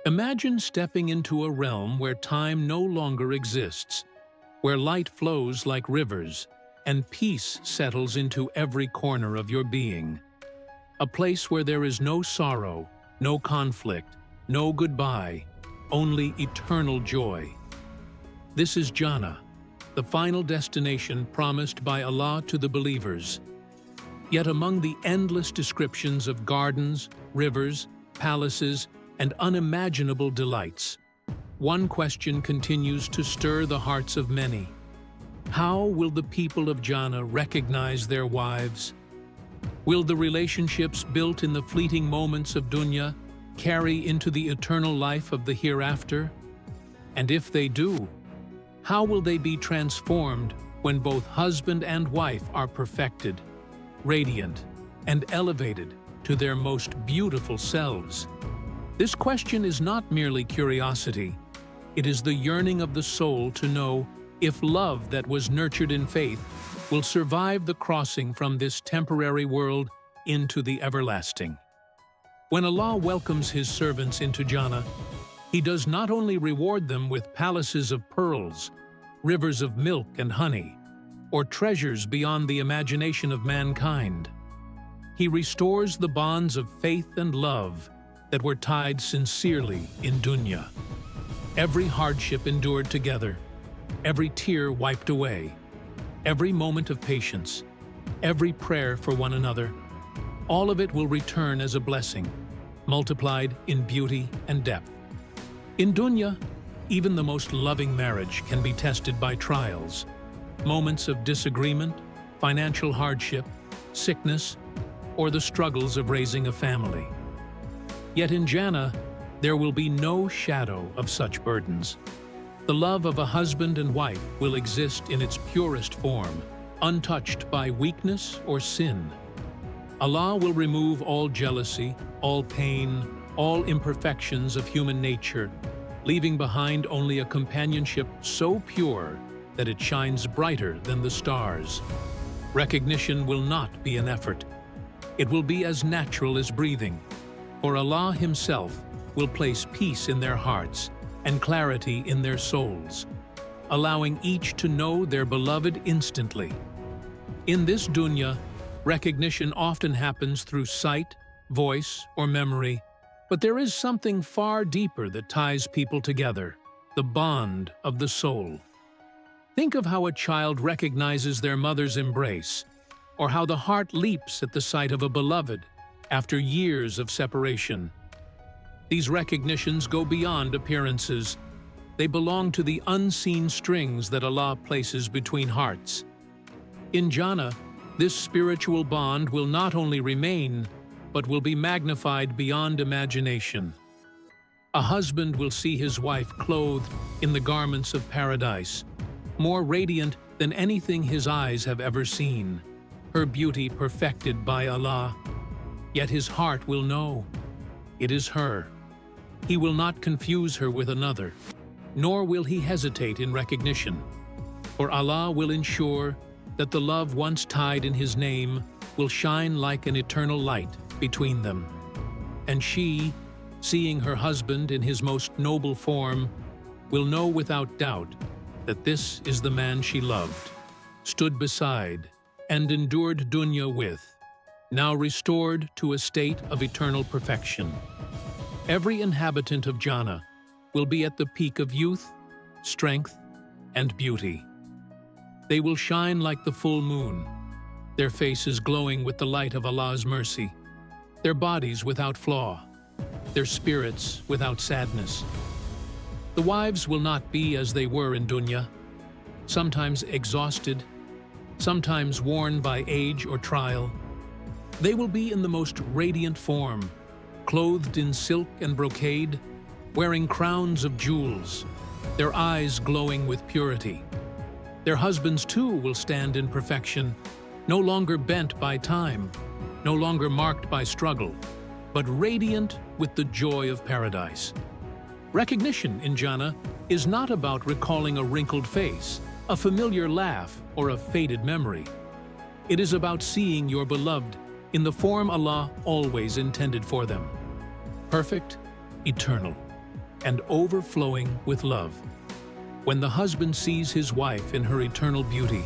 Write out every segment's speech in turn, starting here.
Imagine stepping into a realm where time no longer exists, where light flows like rivers, and peace settles into every corner of your being. A place where there is no sorrow, no conflict, no goodbye, only eternal joy. This is Jannah, the final destination promised by Allah to the believers. Yet among the endless descriptions of gardens, rivers, palaces, and unimaginable delights, one question continues to stir the hearts of many. How will the people of Jannah recognize their wives? Will the relationships built in the fleeting moments of dunya carry into the eternal life of the hereafter? And if they do, how will they be transformed when both husband and wife are perfected, radiant, and elevated to their most beautiful selves? This question is not merely curiosity. It is the yearning of the soul to know if love that was nurtured in faith will survive the crossing from this temporary world into the everlasting. When Allah welcomes His servants into Jannah, He does not only reward them with palaces of pearls, rivers of milk and honey, or treasures beyond the imagination of mankind. He restores the bonds of faith and love that were tied sincerely in dunya. Every hardship endured together, every tear wiped away, every moment of patience, every prayer for one another, all of it will return as a blessing, multiplied in beauty and depth. In dunya, even the most loving marriage can be tested by trials, moments of disagreement, financial hardship, sickness, or the struggles of raising a family. Yet in Jannah, there will be no shadow of such burdens. The love of a husband and wife will exist in its purest form, untouched by weakness or sin. Allah will remove all jealousy, all pain, all imperfections of human nature, leaving behind only a companionship so pure that it shines brighter than the stars. Recognition will not be an effort. It will be as natural as breathing, for Allah Himself will place peace in their hearts and clarity in their souls, allowing each to know their beloved instantly. In this dunya, recognition often happens through sight, voice, or memory, but there is something far deeper that ties people together, the bond of the soul. Think of how a child recognizes their mother's embrace, or how the heart leaps at the sight of a beloved after years of separation. These recognitions go beyond appearances. They belong to the unseen strings that Allah places between hearts. In Jannah, this spiritual bond will not only remain, but will be magnified beyond imagination. A husband will see his wife clothed in the garments of paradise, more radiant than anything his eyes have ever seen, her beauty perfected by Allah. Yet his heart will know it is her. He will not confuse her with another, nor will he hesitate in recognition, for Allah will ensure that the love once tied in His name will shine like an eternal light between them. And she, seeing her husband in his most noble form, will know without doubt that this is the man she loved, stood beside, and endured dunya with, now restored to a state of eternal perfection. Every inhabitant of Jannah will be at the peak of youth, strength, and beauty. They will shine like the full moon, their faces glowing with the light of Allah's mercy, their bodies without flaw, their spirits without sadness. The wives will not be as they were in dunya, sometimes exhausted, sometimes worn by age or trial. They will be in the most radiant form, clothed in silk and brocade, wearing crowns of jewels, their eyes glowing with purity. Their husbands too will stand in perfection, no longer bent by time, no longer marked by struggle, but radiant with the joy of paradise. Recognition in Jannah is not about recalling a wrinkled face, a familiar laugh, or a faded memory. It is about seeing your beloved in the form Allah always intended for them. Perfect, eternal, and overflowing with love. When the husband sees his wife in her eternal beauty,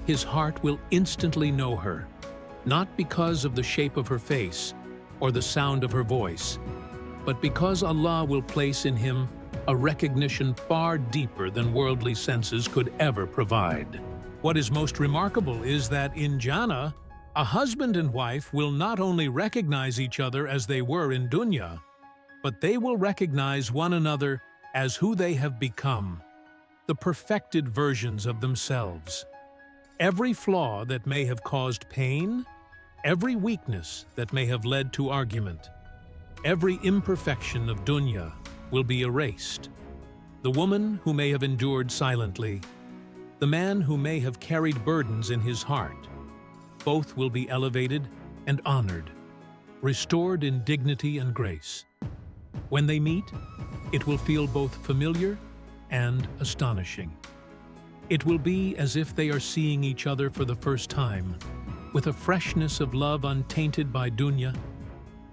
his heart will instantly know her, not because of the shape of her face or the sound of her voice, but because Allah will place in him a recognition far deeper than worldly senses could ever provide. What is most remarkable is that in Jannah, a husband and wife will not only recognize each other as they were in dunya, but they will recognize one another as who they have become, the perfected versions of themselves. Every flaw that may have caused pain, every weakness that may have led to argument, every imperfection of dunya will be erased. The woman who may have endured silently, the man who may have carried burdens in his heart, both will be elevated and honored, restored in dignity and grace. When they meet, it will feel both familiar and astonishing. It will be as if they are seeing each other for the first time, with a freshness of love untainted by dunya,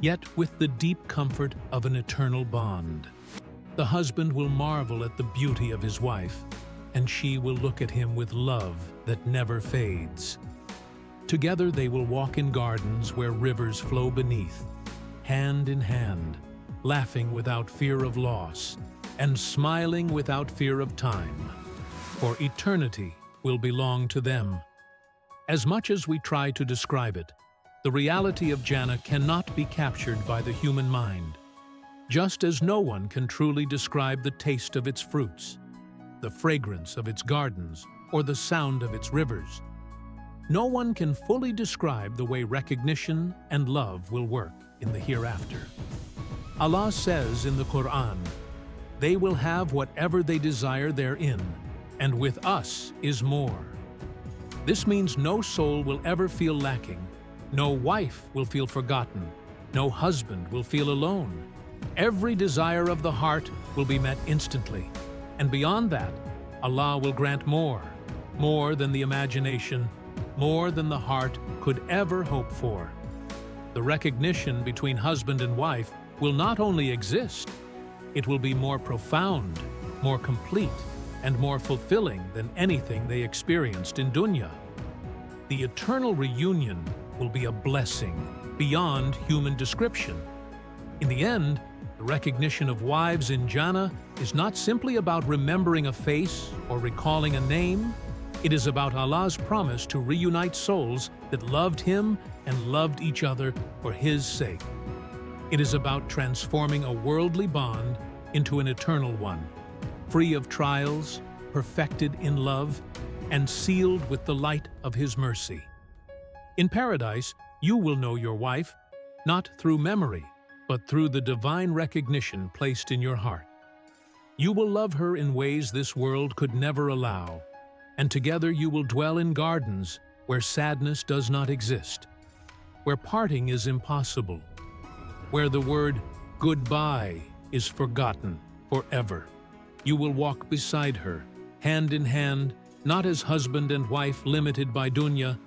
yet with the deep comfort of an eternal bond. The husband will marvel at the beauty of his wife, and she will look at him with love that never fades. Together they will walk in gardens where rivers flow beneath, hand in hand, laughing without fear of loss, and smiling without fear of time, for eternity will belong to them. As much as we try to describe it, the reality of Jannah cannot be captured by the human mind, just as no one can truly describe the taste of its fruits, the fragrance of its gardens, or the sound of its rivers. No one can fully describe the way recognition and love will work in the hereafter. Allah says in the Quran, "They will have whatever they desire therein, and with us is more." This means no soul will ever feel lacking, no wife will feel forgotten, no husband will feel alone. Every desire of the heart will be met instantly, and beyond that, Allah will grant more than the imagination, more than the heart could ever hope for. The recognition between husband and wife will not only exist, it will be more profound, more complete, and more fulfilling than anything they experienced in dunya. The eternal reunion will be a blessing beyond human description. In the end, the recognition of wives in Jannah is not simply about remembering a face or recalling a name. It is about Allah's promise to reunite souls that loved Him and loved each other for His sake. It is about transforming a worldly bond into an eternal one, free of trials, perfected in love, and sealed with the light of His mercy. In paradise, you will know your wife, not through memory, but through the divine recognition placed in your heart. You will love her in ways this world could never allow, and together you will dwell in gardens where sadness does not exist, where parting is impossible, where the word goodbye is forgotten forever. You will walk beside her, hand in hand, not as husband and wife limited by dunya,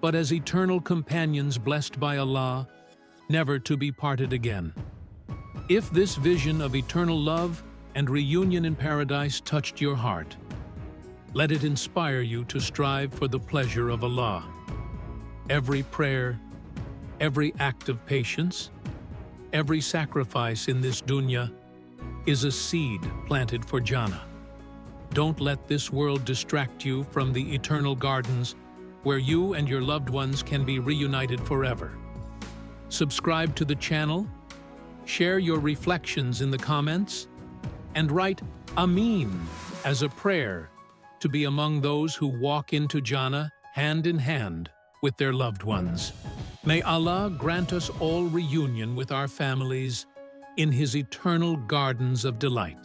but as eternal companions blessed by Allah, never to be parted again. If this vision of eternal love and reunion in paradise touched your heart, let it inspire you to strive for the pleasure of Allah. Every prayer, every act of patience, every sacrifice in this dunya is a seed planted for Jannah. Don't let this world distract you from the eternal gardens where you and your loved ones can be reunited forever. Subscribe to the channel, share your reflections in the comments, and write Ameen as a prayer to be among those who walk into Jannah hand in hand with their loved ones. May Allah grant us all reunion with our families in His eternal gardens of delight.